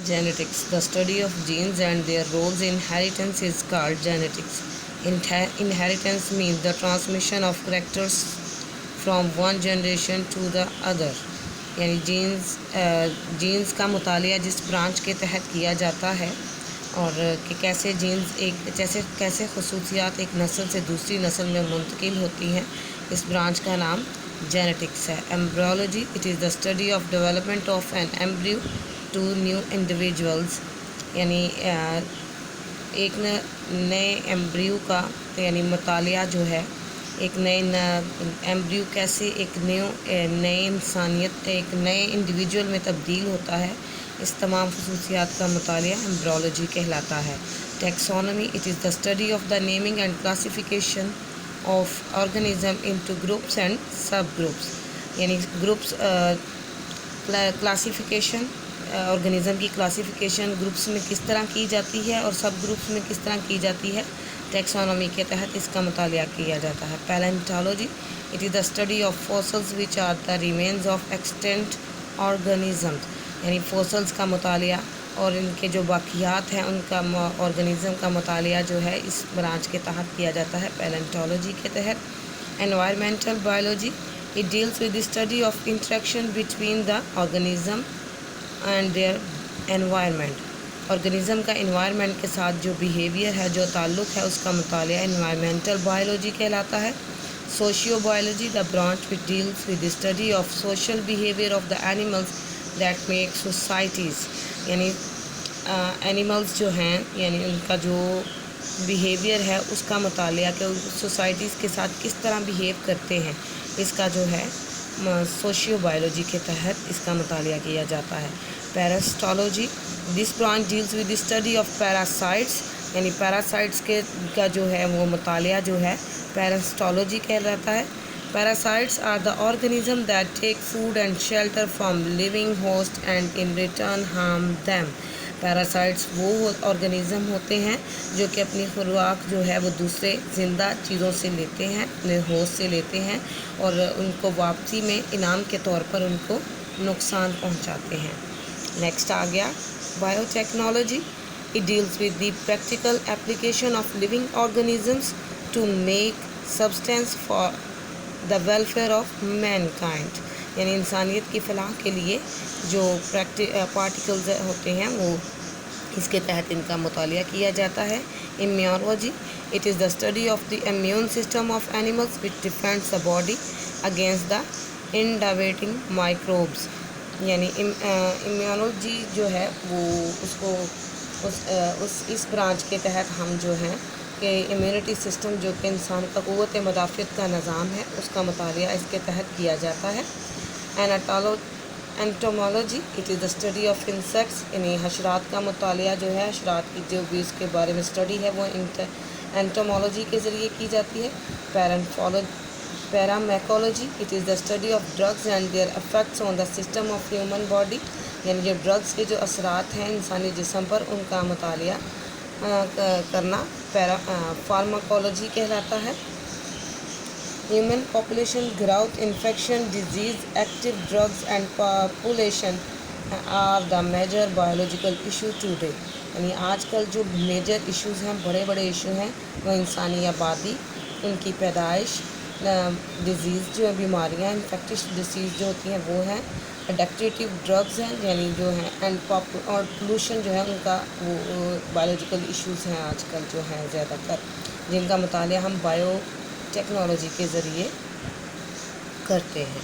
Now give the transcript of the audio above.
Genetics. The study of genes and their roles in inheritance is called genetics. Inheritance means the transmission of characters from one generation to the other. یعنی jeans کا مطالعہ جس branch کے تحت کیا جاتا ہے اور کہ کیسے جینز کیسے خصوصیات ایک نسل سے دوسری نسل میں منتقل ہوتی ہیں، اس برانچ کا نام جینیٹکس ہے۔ Embryology, it is the study of development of an embryo to new individuals, یعنی ایک نئے ایمبریو کا یعنی مطالعہ جو ہے ایک نئے ایمبریو کیسے ایک نئے انسانیت ایک نئے انڈیویجول میں تبدیل ہوتا ہے، اس تمام خصوصیات کا مطالعہ ایمبریولوجی کہلاتا ہے۔ Taxonomy, it is the study of the naming and classification of organism into groups and sub groups, یعنی گروپس کلاسیفیکیشن آرگنزم کی کلاسیفیکیشن گروپس میں کس طرح کی جاتی ہے اور سب گروپس میں کس طرح کی جاتی ہے، ٹیکسونومی کے تحت اس کا مطالعہ کیا جاتا ہے۔ Paleontology, it is the study of fossils which are the remains of extinct organisms, یعنی فوسلز کا مطالعہ اور ان کے جو باقیات ہیں ان کا آرگنزم کا مطالعہ جو ہے اس برانچ کے تحت کیا جاتا ہے پیلنٹالوجی کے تحت۔ Environmental biology, it deals with the study of interaction between the organism and their environment, organism کا انوائرمنٹ کے ساتھ جو بیہیویئر ہے، جو تعلق ہے، اس کا مطالعہ انوائرمنٹل بایولوجی کہلاتا ہے۔ Socio biology, the branch which deals with the study of social behaviour of the animals that make societies, یعنی اینیملز جو ہیں یعنی ان کا جو بیہیویئر ہے اس کا مطالعہ کہ سوسائٹیز کے ساتھ کس طرح بیہیو کرتے ہیں، اس کا جو ہے سوشیو بایولوجی کے تحت اس کا مطالعہ کیا جاتا ہے۔ Parasitology, this branch deals with the study of parasites, یعنی پیراسائٹس کا جو ہے وہ مطالعہ جو ہے پیراسٹالوجی کہلاتا ہے۔ Parasites are the organism that take food and shelter from living host and in return harm them, parasites وہ آرگنزم ہوتے ہیں جو کہ اپنی خوراک جو ہے وہ دوسرے زندہ چیزوں سے لیتے ہیں، اپنے ہوسٹ سے لیتے ہیں اور ان کو واپسی میں انعام کے طور پر ان کو نقصان پہنچاتے ہیں۔ نیکسٹ آ گیا biotechnology, it deals with the practical application of living organisms to make substance for the welfare of mankind, یعنی انسانیت کی فلاح کے لیے جو پارٹیکلز ہوتے ہیں وہ اس کے تحت ان کا مطالعہ کیا جاتا ہے۔ Immunology, it is the study of the immune system of animals which defends the body against the invading microbes, یعنی امیونولوجی جو ہے وہ اس برانچ کے تحت ہم جو ہیں کہ امیونٹی سسٹم جو کہ انسان کا قوت مدافعت کا نظام ہے اس کا مطالعہ اس کے تحت کیا جاتا ہے۔ Entomology, it is the study of insects, یعنی حشرات کا مطالعہ جو ہے حشرات کی جو بھی اس کے بارے میں اسٹڈی ہے وہ انٹومولوجی کے ذریعے کی جاتی ہے۔ Pharmacology, it is the study of drugs and their effects on the system of human body, یعنی جو ڈرگز کے جو اثرات ہیں انسانی جسم پر ان کا مطالعہ کرنا فارماکولوجی کہلاتا ہے۔ Human population growth, infection, disease, active drugs and population are the major biological issue today, یعنی آج کل جو میجر ایشوز ہیں بڑے ایشو ہیں وہ انسانی آبادی، ان کی پیدائش، ڈیزیز جو ہے بیماریاں انفیکٹس ڈیزیز جو ہوتی ہیں وہ ہیں، اڈکٹیو ڈرگز ہیں یعنی جو ہیں اور پولوشن جو ہے ان کا وہ بایولوجیکل ایشوز ہیں آج کل جو ہیں زیادہ تر، جن کا مطالعہ ہم بایو ٹیکنالوجی کے ذریعے کرتے ہیں۔